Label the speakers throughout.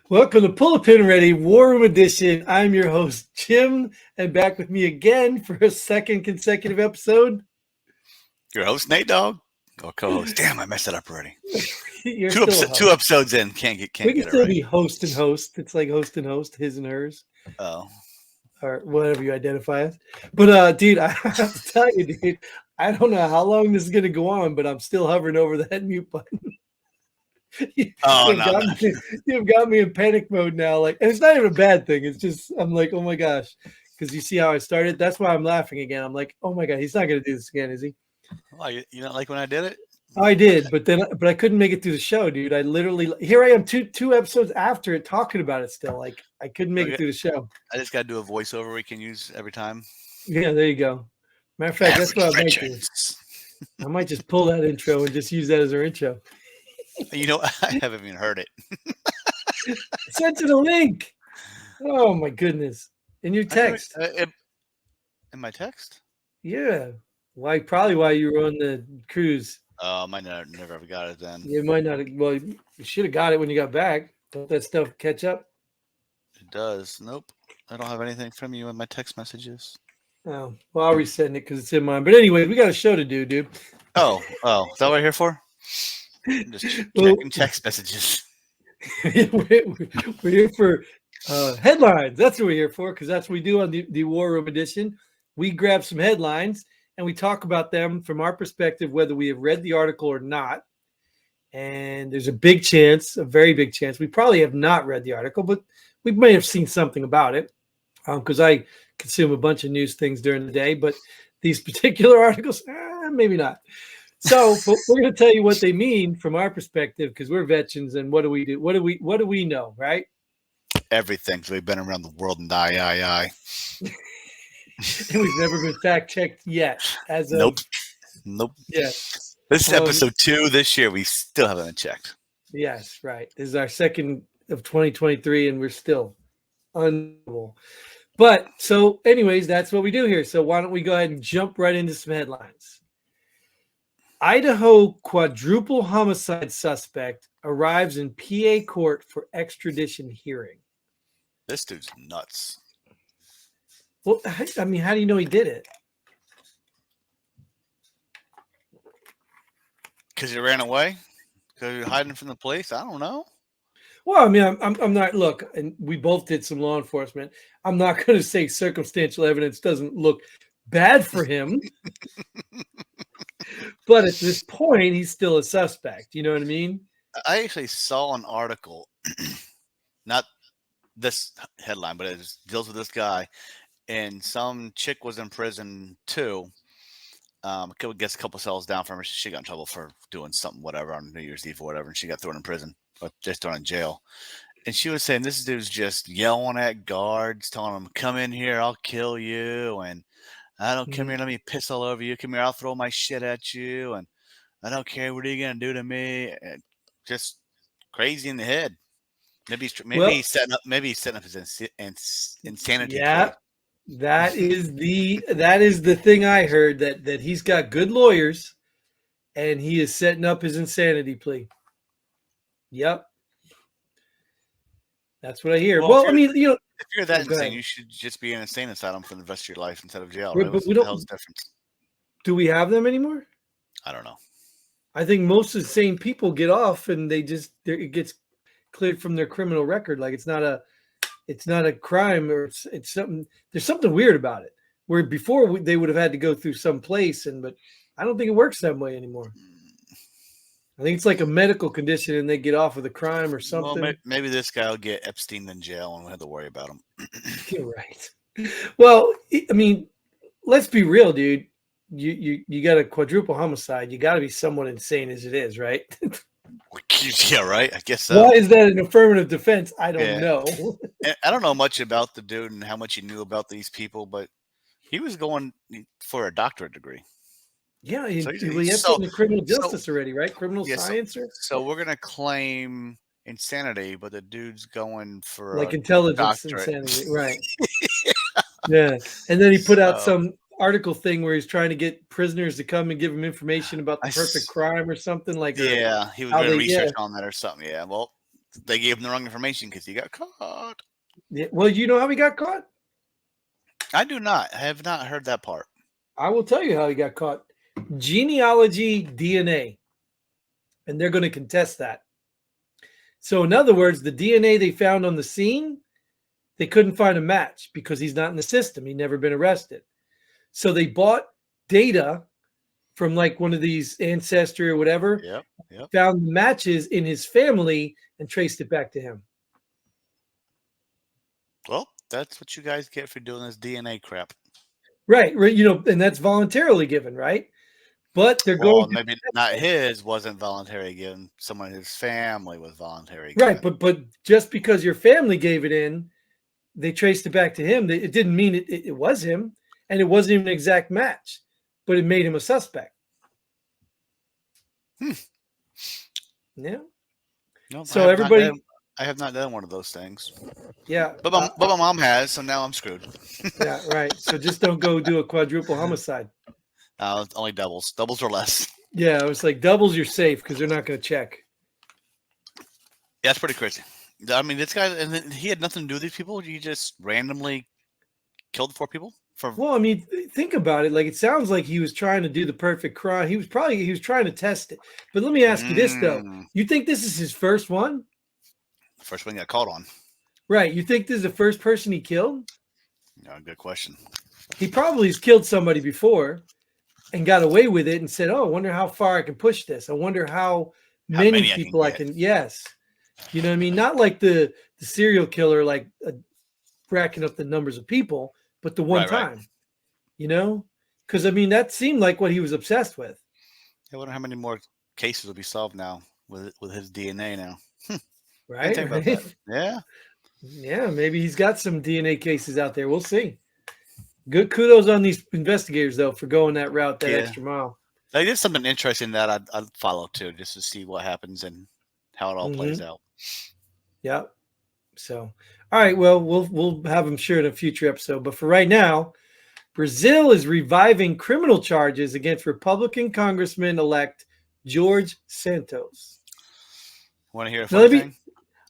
Speaker 1: Welcome to Pull a Pin Ready War Room Edition. I'm your host, Jim, and back with me again for a second consecutive episode.
Speaker 2: Your host, Nate Dogg, or co-host. Damn, I messed it up already.
Speaker 1: You're
Speaker 2: Two,
Speaker 1: still a
Speaker 2: two
Speaker 1: host.
Speaker 2: episodes in, can't
Speaker 1: We
Speaker 2: get
Speaker 1: can
Speaker 2: it
Speaker 1: still
Speaker 2: right.
Speaker 1: be host and host. It's like host and host, his and hers,
Speaker 2: Oh,
Speaker 1: or whatever you identify as. But, dude, I have to tell you, dude, I don't know how long this is going to go on, but I'm still hovering over that mute button. you,
Speaker 2: oh
Speaker 1: have
Speaker 2: no,
Speaker 1: got me, you've got me in panic mode now. Like, and it's not even a bad thing. It's just I'm like, oh my gosh, because you see how I started. That's why I'm laughing again. I'm like, oh my god, he's not going to do this again, is he?
Speaker 2: well, you don't like when I did it?
Speaker 1: I did, but I couldn't make it through the show, dude. I literally here I am two episodes after it talking about it still. Like I couldn't make it
Speaker 2: Okay.
Speaker 1: through the show.
Speaker 2: I just got to do a voiceover we can use every time.
Speaker 1: Yeah, there you go. Matter of fact, that's what I might do.
Speaker 2: Veterans.
Speaker 1: I might just pull that intro and just use that as our intro.
Speaker 2: You know, I haven't even heard it.
Speaker 1: Send to the link. Oh my goodness. In your text.
Speaker 2: In my text?
Speaker 1: Yeah. Probably while you were on the cruise.
Speaker 2: I might never ever got it then.
Speaker 1: You might not well, you should have got it when you got back. Don't that stuff catch up?
Speaker 2: It does. Nope. I don't have anything from you in my text messages.
Speaker 1: Oh, well, I'll resend it because it's in mine. But anyway, we got a show to do, dude.
Speaker 2: Oh, is that what we're here for? I'm just checking text messages.
Speaker 1: We're here for headlines. That's what we're here for, because that's what we do on the War Room Edition. We grab some headlines and we talk about them from our perspective, whether we have read the article or not. And there's a big chance, a very big chance, we probably have not read the article, but we may have seen something about it, because I consume a bunch of news things during the day. But these particular articles, maybe not. So, but we're going to tell you what they mean from our perspective, because we're veterans, and what do we do? What do we know, right?
Speaker 2: Everything. So we've been around the world and I.
Speaker 1: And we've never been fact checked yet. As of,
Speaker 2: Nope.
Speaker 1: Yeah.
Speaker 2: This is episode 2 this year. We still haven't been checked.
Speaker 1: Yes, right. This is our second of 2023, and we're still unbelievable. But so, anyways, that's what we do here. So why don't we go ahead and jump right into some headlines? Idaho quadruple homicide suspect arrives in PA court for extradition hearing.
Speaker 2: This dude's nuts.
Speaker 1: Well, I mean, how do you know he did it?
Speaker 2: Because he ran away? Because he was hiding from the police? I don't know.
Speaker 1: Well, I mean, I'm not. Look, and we both did some law enforcement. I'm not going to say circumstantial evidence doesn't look bad for him. But at this point, he's still a suspect. You know what I mean?
Speaker 2: I actually saw an article, not this headline, but it deals with this guy. And some chick was in prison too. Gets a couple cells down from her. She got in trouble for doing something, whatever, on New Year's Eve or whatever, and she got thrown in prison, or just thrown in jail. And she was saying this dude's just yelling at guards, telling them, "Come in here, I'll kill you," and "I don't come here, let me piss all over you. Come here, I'll throw my shit at you, and I don't care. What are you gonna do to me?" And just crazy in the head. Maybe he's setting up his insanity.
Speaker 1: Yeah. That is the thing I heard, that he's got good lawyers and he is setting up his insanity plea. Yep. That's what I hear. Well, I mean,
Speaker 2: if you're that insane, you should just be in an insane asylum for the rest of your life instead of jail. Right?
Speaker 1: But we don't.
Speaker 2: Hell's difference?
Speaker 1: Do we have them anymore?
Speaker 2: I don't know.
Speaker 1: I think most insane people get off and it gets cleared from their criminal record. Like it's not a crime, or it's something. There's something weird about it. Where before they would have had to go through some place, but I don't think it works that way anymore. I think it's like a medical condition, and they get off with a crime or something.
Speaker 2: Well, maybe this guy will get Epstein in jail, and we'll have to worry about him.
Speaker 1: You're right. Well, I mean, let's be real, dude. You got a quadruple homicide. You got to be somewhat insane as it is, right?
Speaker 2: Yeah, right. I guess so.
Speaker 1: Why is that an affirmative defense? I don't know.
Speaker 2: I don't know much about the dude and how much he knew about these people, but he was going for a doctorate degree.
Speaker 1: Yeah, he has something in criminal justice already, right? Criminal science.
Speaker 2: So we're gonna claim insanity, but the dude's going for
Speaker 1: like intelligence
Speaker 2: doctorate.
Speaker 1: Insanity, right? Yeah, and then he put out some article thing where he's trying to get prisoners to come and give him information about the perfect crime or something like.
Speaker 2: Yeah, he was doing research on that or something. Yeah, well, They gave him the wrong information because he got caught.
Speaker 1: Yeah, well, you know how he got caught?
Speaker 2: I do not. I have not heard that part.
Speaker 1: I will tell you how he got caught. Genealogy DNA. And they're going to contest that. So, in other words, the DNA they found on the scene, they couldn't find a match because he's not in the system. He'd never been arrested. So they bought data from like one of these Ancestry or whatever,
Speaker 2: Yep.
Speaker 1: found matches in his family and traced it back to him.
Speaker 2: Well, that's what you guys get for doing this DNA crap.
Speaker 1: Right. You know, and that's voluntarily given, right? But they're
Speaker 2: Well,
Speaker 1: going to,
Speaker 2: maybe not his wasn't voluntary given. Someone in his family was voluntary given.
Speaker 1: right. But just because your family gave it in, they traced it back to him. It didn't mean it was him, and it wasn't even an exact match, but it made him a suspect. Yeah.
Speaker 2: No,
Speaker 1: So everybody,
Speaker 2: I have not done one of those things.
Speaker 1: yeah.
Speaker 2: But my mom has, so now I'm screwed.
Speaker 1: Yeah, right. So just don't go do a quadruple homicide.
Speaker 2: Only doubles. Doubles or less.
Speaker 1: Yeah, it was like doubles. You're safe because they're not going to check.
Speaker 2: Yeah, that's pretty crazy. I mean, this guy, and then he had nothing to do with these people. He just randomly killed 4 people.
Speaker 1: Well, I mean, think about it. Like, it sounds like he was trying to do the perfect crime. He was trying to test it. But let me ask you this though: you think this is his first one?
Speaker 2: The first one he got caught on.
Speaker 1: Right. You think this is the first person he killed?
Speaker 2: Yeah, good question.
Speaker 1: He probably has killed somebody before and got away with it and said, "Oh, I wonder how far I can push this. I wonder how many people I can." Yes. You know what I mean? Not like the serial killer, like racking up the numbers of people, but the one time, you know? Because, I mean, that seemed like what he was obsessed with.
Speaker 2: I wonder how many more cases will be solved now with his DNA now.
Speaker 1: Right?
Speaker 2: Think about that. Yeah.
Speaker 1: Yeah, maybe he's got some DNA cases out there. We'll see. Good kudos on these investigators, though, for going that route, that extra mile.
Speaker 2: They did something interesting that I'd follow, too, just to see what happens and how it all plays out.
Speaker 1: Yeah. So, all right. Well, we'll have him sure in a future episode. But for right now, Brazil is reviving criminal charges against Republican Congressman-elect George Santos.
Speaker 2: Want to hear a funny thing?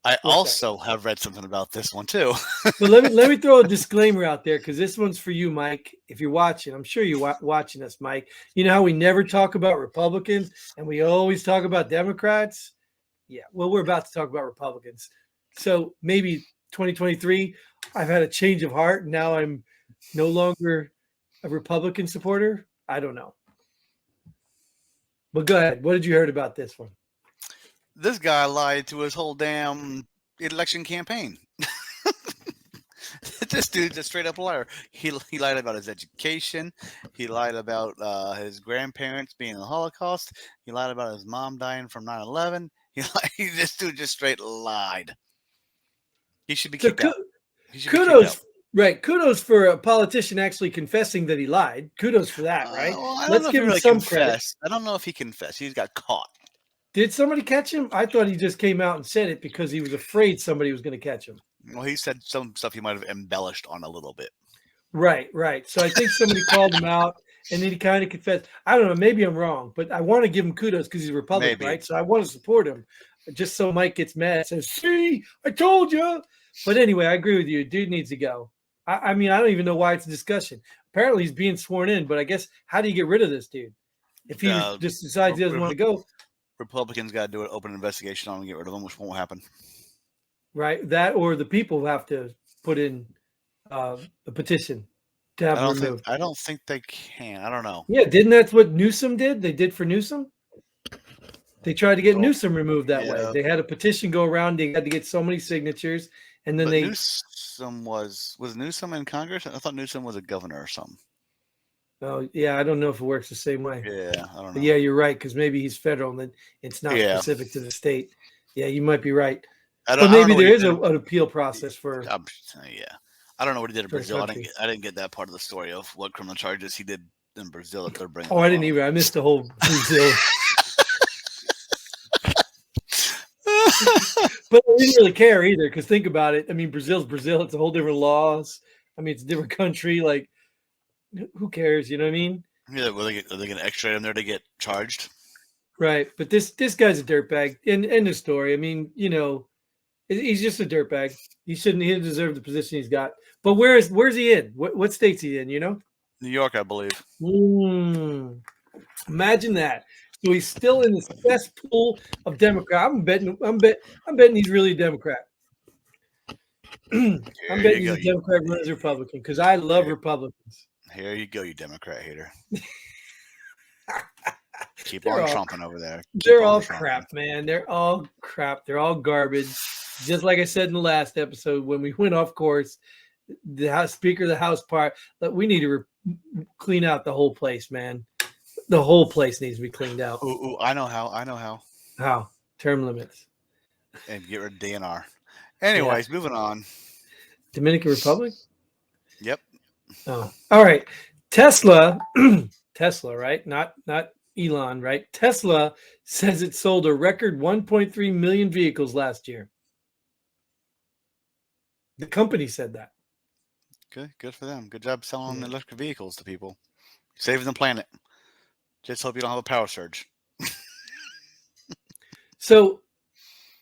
Speaker 2: I also have read something about this one too.
Speaker 1: But let me throw a disclaimer out there because this one's for you, Mike. If you're watching, I'm sure you're watching us, Mike. You know how we never talk about Republicans and we always talk about Democrats? Yeah. Well, we're about to talk about Republicans. So maybe 2023, I've had a change of heart. And now I'm no longer a Republican supporter. I don't know. But go ahead. What did you heard about this one?
Speaker 2: This guy lied to his whole damn election campaign. This dude's a straight up liar. He lied about his education. He lied about his grandparents being in the Holocaust. He lied about his mom dying from 9/11. This dude just straight lied. He should be kicked out.
Speaker 1: Kudos. Right. Kudos for a politician actually confessing that he lied. Kudos for that, right?
Speaker 2: Well,
Speaker 1: Let's give him some credit.
Speaker 2: I don't know if he confessed. He got caught.
Speaker 1: Did somebody catch him? I thought he just came out and said it because he was afraid somebody was going to catch him.
Speaker 2: Well, he said some stuff he might have embellished on a little bit.
Speaker 1: Right. So I think somebody called him out and then he kind of confessed. I don't know. Maybe I'm wrong, but I want to give him kudos because he's a Republican, right? So I want to support him just so Mike gets mad and says, "See, I told you." But anyway, I agree with you. Dude needs to go. I mean, I don't even know why it's a discussion. Apparently he's being sworn in, but I guess how do you get rid of this dude? If he just decides he doesn't want to go.
Speaker 2: Republicans got to do an open investigation on him and get rid of him, which won't happen.
Speaker 1: Right. That or the people have to put in a petition to have him removed.
Speaker 2: I don't think they can. I don't know.
Speaker 1: Yeah. Didn't that's what Newsom did? They did for Newsom? They tried to get Newsom removed that way. They had a petition go around. They had to get so many signatures. And then
Speaker 2: Newsom was Newsom in Congress? I thought Newsom was a governor or something.
Speaker 1: Oh, yeah. I don't know if it works the same way.
Speaker 2: Yeah, I don't know.
Speaker 1: But yeah, you're right, because maybe he's federal and then it's not specific to the state. Yeah, you might be right. But maybe there is an appeal process for.
Speaker 2: I don't know what he did in Brazil. I didn't get that part of the story of what criminal charges he did in Brazil that they're bringing.
Speaker 1: Oh, I didn't either. I missed the whole Brazil. But I didn't really care either, because think about it. I mean, Brazil's Brazil. It's a whole different laws. I mean, it's a different country. Like, who cares? You know what I mean?
Speaker 2: Yeah, are they going to extradite him there to get charged?
Speaker 1: Right. But this guy's a dirtbag. End of story. I mean, you know, He's just a dirtbag. He shouldn't. He didn't deserve the position he's got. But where's he in? What state's he in? You know?
Speaker 2: New York, I believe.
Speaker 1: Imagine that. So he's still in the cesspool of Democrat. I'm betting he's really a Democrat. I'm betting he's a Democrat running as a Republican because I love Republicans.
Speaker 2: Here you go, you Democrat hater. Keep on trumping over there.
Speaker 1: They're all crap, man. They're all crap. They're all garbage. Just like I said in the last episode when we went off course, the House Speaker of the House part, we need to clean out the whole place, man. The whole place needs to be cleaned out.
Speaker 2: Ooh, I know how.
Speaker 1: How? Term limits.
Speaker 2: And get rid of DNR. Anyways, moving on.
Speaker 1: Dominican Republic?
Speaker 2: Yep.
Speaker 1: Oh, all right. Tesla, right? Not Elon, right? Tesla says it sold a record 1.3 million vehicles last year. The company said that.
Speaker 2: Good for them. Good job selling electric vehicles to people. Saving the planet. Just hope you don't have a power surge.
Speaker 1: So,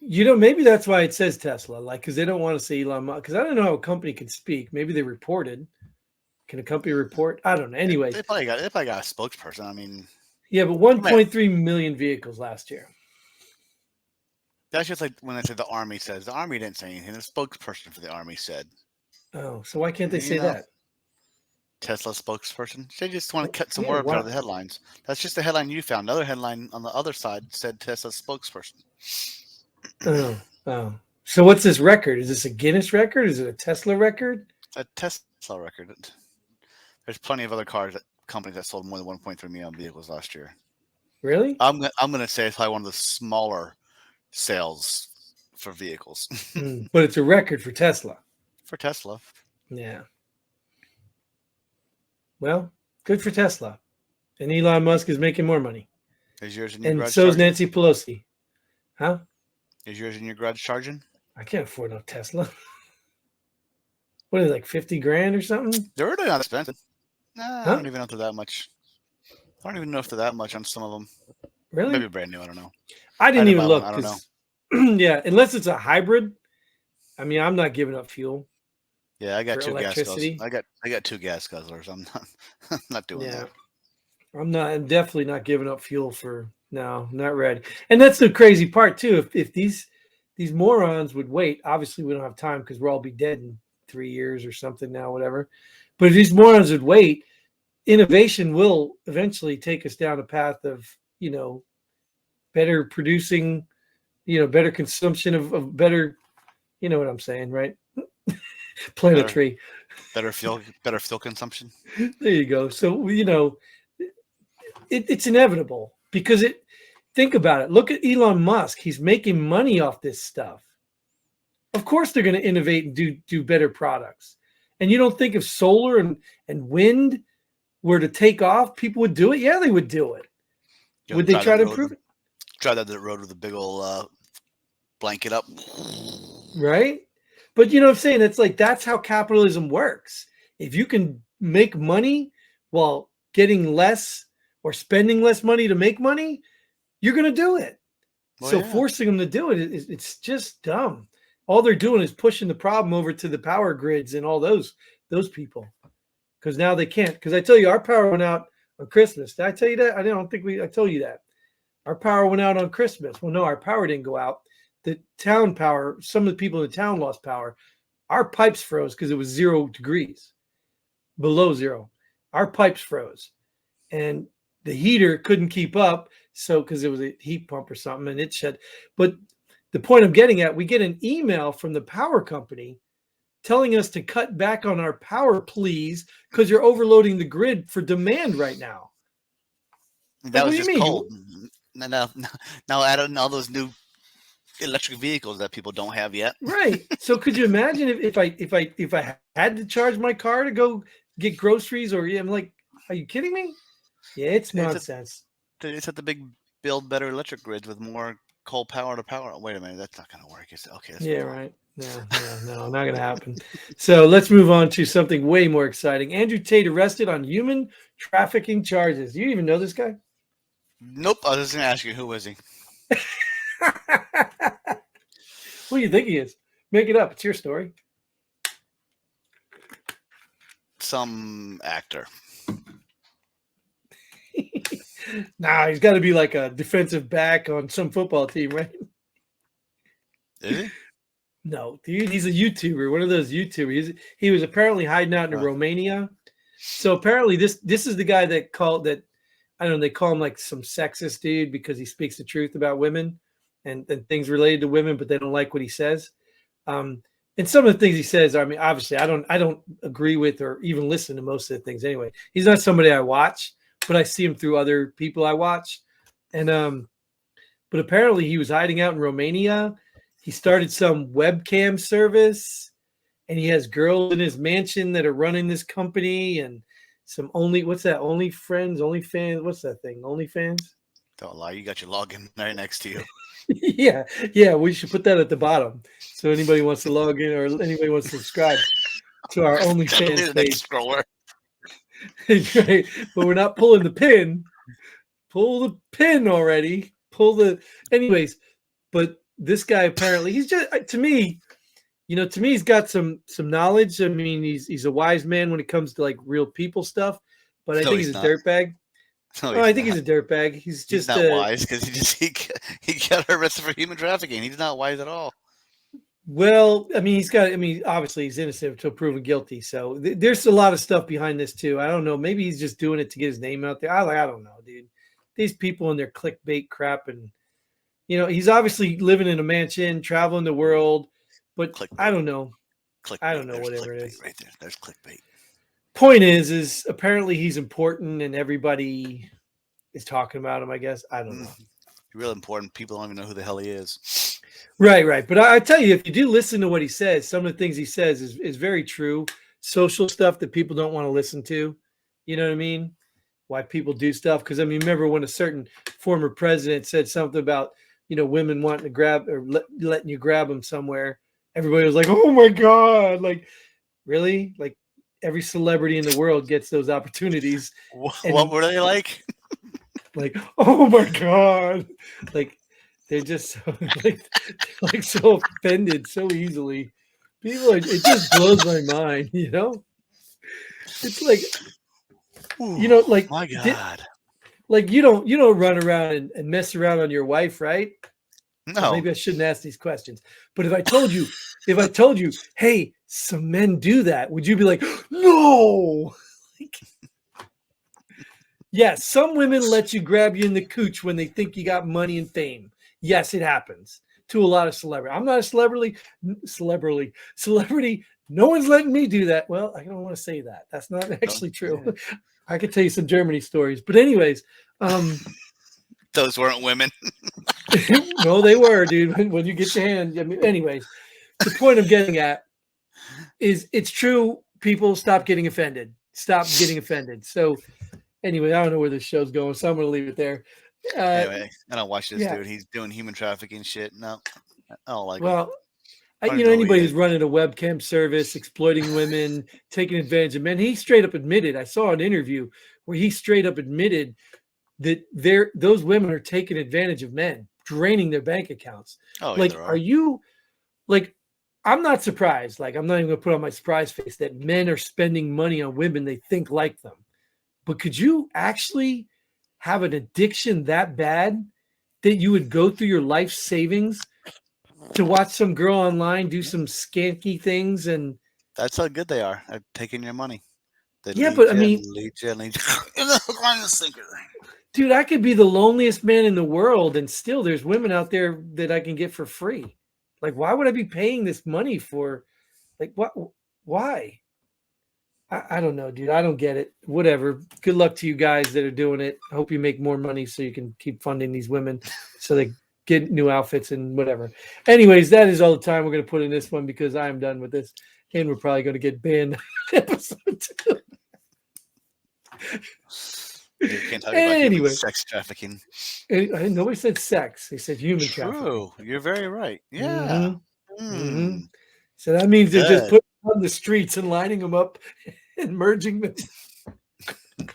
Speaker 1: maybe that's why it says Tesla, because they don't want to say Elon Musk. Because I don't know how a company can speak. Maybe they reported. Can a company report? I don't know. Anyway,
Speaker 2: they probably got a spokesperson. I mean,
Speaker 1: yeah, but 1.3 million vehicles last year.
Speaker 2: That's just like when I said the Army says. The Army didn't say anything. The spokesperson for the Army said.
Speaker 1: Oh, so why can't they say that?
Speaker 2: Tesla spokesperson. They just want to cut some words out of the headlines. That's just the headline you found. Another headline on the other side said Tesla spokesperson.
Speaker 1: Oh. So what's this record? Is this a Guinness record? Is it a Tesla record?
Speaker 2: A Tesla record. There's plenty of other companies that sold more than 1.3 million vehicles last year.
Speaker 1: Really?
Speaker 2: I'm gonna say it's probably one of the smaller sales for vehicles.
Speaker 1: But it's a record for Tesla.
Speaker 2: For Tesla.
Speaker 1: Yeah. Well, good for Tesla. And Elon Musk is making more money.
Speaker 2: Is yours in your garage?
Speaker 1: And so is Nancy Pelosi. Huh?
Speaker 2: Is yours in your garage charging?
Speaker 1: I can't afford no Tesla. What is it, like 50 grand or something?
Speaker 2: They're really not expensive. Nah, I don't even know if they're that much. I don't even know if they're that much on some of them.
Speaker 1: Really?
Speaker 2: Maybe brand new. I don't know.
Speaker 1: I didn't even look.
Speaker 2: I don't know.
Speaker 1: Yeah, unless it's a hybrid. I mean, I'm not giving up fuel.
Speaker 2: Yeah, I got two gas guzzlers. I got two gas guzzlers. I'm not doing that.
Speaker 1: I'm definitely not giving up fuel not ready. And that's the crazy part too. If these morons would wait, obviously we don't have time because we'll all be dead in 3 years or something now, whatever. But if these morons would wait, innovation will eventually take us down a path of, better producing, better consumption of better, you know what I'm saying, right? Plant a tree.
Speaker 2: Better fuel consumption.
Speaker 1: There you go. So, it's inevitable because think about it. Look at Elon Musk. He's making money off this stuff. Of course, they're going to innovate and do better products. And you don't think if solar and wind were to take off, people would do it? Yeah, they would do it. Would they try to improve it?
Speaker 2: Try that road with a big old blanket up.
Speaker 1: Right? But you know what I'm saying? It's like that's how capitalism works. If you can make money while getting less or spending less money to make money, you're going to do it. Well, forcing them to do it's just dumb. All they're doing is pushing the problem over to the power grids and all those people. Because now they can't. Because I tell you, our power went out on Christmas. Did I tell you that? I don't think I told you that. Our power went out on Christmas. Well, no, our power didn't go out. The town power, some of the people in the town lost power. Our pipes froze because it was 0 degrees, below zero. Our pipes froze. And the heater couldn't keep up. So, because it was a heat pump or something and it shut. But the point I'm getting at, we get an email from the power company telling us to cut back on our power, please, because you're overloading the grid for demand right now.
Speaker 2: That was just cold. Now add on all those new electric vehicles that people don't have yet.
Speaker 1: Right. So could you imagine if I had to charge my car to go get groceries I'm like, are you kidding me? Yeah, it's nonsense.
Speaker 2: They said the big build better electric grids with more coal power to power. Wait a minute, that's not going to work. Okay.
Speaker 1: Right. No, not going to happen. So let's move on to something way more exciting. Andrew Tate arrested on human trafficking charges. Do you even know this guy?
Speaker 2: Nope. I was just going to ask you, who was he?
Speaker 1: Who do you think he is? Make it up. It's your story.
Speaker 2: Some actor.
Speaker 1: Nah, he's got to be like a defensive back on some football team, right?
Speaker 2: Is he?
Speaker 1: No, dude, he's a YouTuber, one of those YouTubers. He was apparently hiding out in Romania. So apparently this is the guy that called that, I don't know, they call him like some sexist dude because he speaks the truth about women and things related to women, but they don't like what he says. And some of the things he says, I mean, obviously I don't agree with or even listen to most of the things anyway. He's not somebody I watch, but I see him through other people I watch. And but apparently he was hiding out in Romania. He started some webcam service, and he has girls in his mansion that are running this company, and some what's that? OnlyFans, what's that thing? OnlyFans?
Speaker 2: Don't lie, you got your login right next to you.
Speaker 1: yeah. We should put that at the bottom so anybody wants to log in or anybody wants to subscribe to our OnlyFans page. Right, but we're not pulling the pin. Pull the pin already. Anyways. But this guy apparently he's just to me he's got some knowledge. I mean, he's a wise man when it comes to like real people stuff. But I think he's a dirtbag. No, I think he's a dirtbag. He's just
Speaker 2: not wise because he got arrested for human trafficking. He's not wise at all.
Speaker 1: Well, I mean, obviously he's innocent until proven guilty. So there's a lot of stuff behind this too. I don't know. Maybe he's just doing it to get his name out there. I don't know, dude. These people and their clickbait crap, and he's obviously living in a mansion, traveling the world. But clickbait. I don't know. I don't know. There's whatever it is.
Speaker 2: Right there. There's clickbait.
Speaker 1: Point is apparently he's important and everybody is talking about him, I guess. I don't know.
Speaker 2: Real important. People don't even know who the hell he is.
Speaker 1: Right. But I tell you, if you do listen to what he says, some of the things he says is very true. Social stuff that people don't want to listen to. You know what I mean? Why people do stuff. Because, I mean, remember when a certain former president said something about, women wanting to grab or letting you grab them somewhere. Everybody was like, oh, my God. Like, really? Like, every celebrity in the world gets those opportunities.
Speaker 2: What were they like?
Speaker 1: Like, oh, my God. Like, they're just so, like so offended so easily. People it just blows my mind, It's like, like,
Speaker 2: my God.
Speaker 1: Like you don't run around and mess around on your wife, right?
Speaker 2: No.
Speaker 1: Well, maybe I shouldn't ask these questions. But if I told you, hey, some men do that, would you be like, no? Yes, some women let you grab you in the cooch when they think you got money and fame. Yes, it happens to a lot of celebrities. I'm not a celebrity. No one's letting me do that. Well, I don't want to say that. That's not actually true. Yeah. I could tell you some Germany stories. But anyways.
Speaker 2: Those weren't women.
Speaker 1: No, they were, dude. When you get your hand. I mean, anyways, the point I'm getting at is it's true. People stop getting offended. So anyway, I don't know where this show's going, so I'm going to leave it there.
Speaker 2: Anyway, I don't watch this dude. He's doing human trafficking shit. No, I don't like him.
Speaker 1: Well, anybody who's running a webcam service, exploiting women, taking advantage of men, he straight up admitted, I saw an interview where he straight up admitted that those women are taking advantage of men, draining their bank accounts.
Speaker 2: Oh,
Speaker 1: like, are you, like, I'm not surprised. Like, I'm not even going to put on my surprise face that men are spending money on women they think like them. But could you actually have an addiction that bad that you would go through your life savings to watch some girl online do some skanky things? And
Speaker 2: that's how good they are at taking your money.
Speaker 1: Dude, I could be the loneliest man in the world, and still there's women out there that I can get for free. Like, why would I be paying this money for? Like, what? Why? I don't know, dude. I don't get it. Whatever. Good luck to you guys that are doing it. I hope you make more money so you can keep funding these women so they get new outfits and whatever. Anyways, that is all the time we're going to put in this one because I am done with this. And we're probably going to get banned episode 2.
Speaker 2: You can't talk about sex trafficking.
Speaker 1: Nobody said sex. They said human trafficking.
Speaker 2: True. You're very right. Yeah.
Speaker 1: Mm-hmm. So that means they're just putting them on the streets and lining them up and merging them.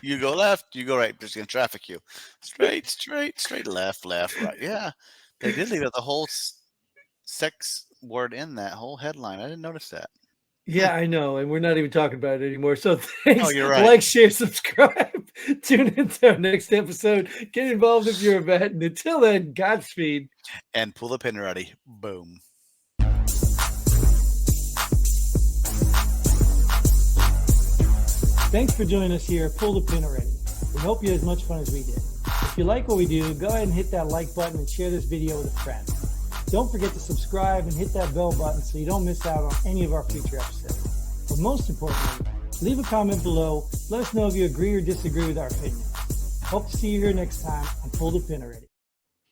Speaker 2: You go left, you go right. Just going to traffic you. Straight, left, right. Yeah. They did leave out the whole sex word in that whole headline. I didn't notice that.
Speaker 1: Yeah, I know, and we're not even talking about it anymore. So thanks.
Speaker 2: Oh, you're right.
Speaker 1: Like, share, subscribe. Tune into our next episode. Get involved if you're a vet. And until then, Godspeed.
Speaker 2: And pull the pin ready. Boom.
Speaker 1: Thanks for joining us here. Pull the pin already. We hope you had as much fun as we did. If you like what we do, go ahead and hit that like button and share this video with a friend. Don't forget to subscribe and hit that bell button so you don't miss out on any of our future episodes. But most importantly, leave a comment below. Let us know if you agree or disagree with our opinion. Hope to see you here next time on Pull the Pin Already.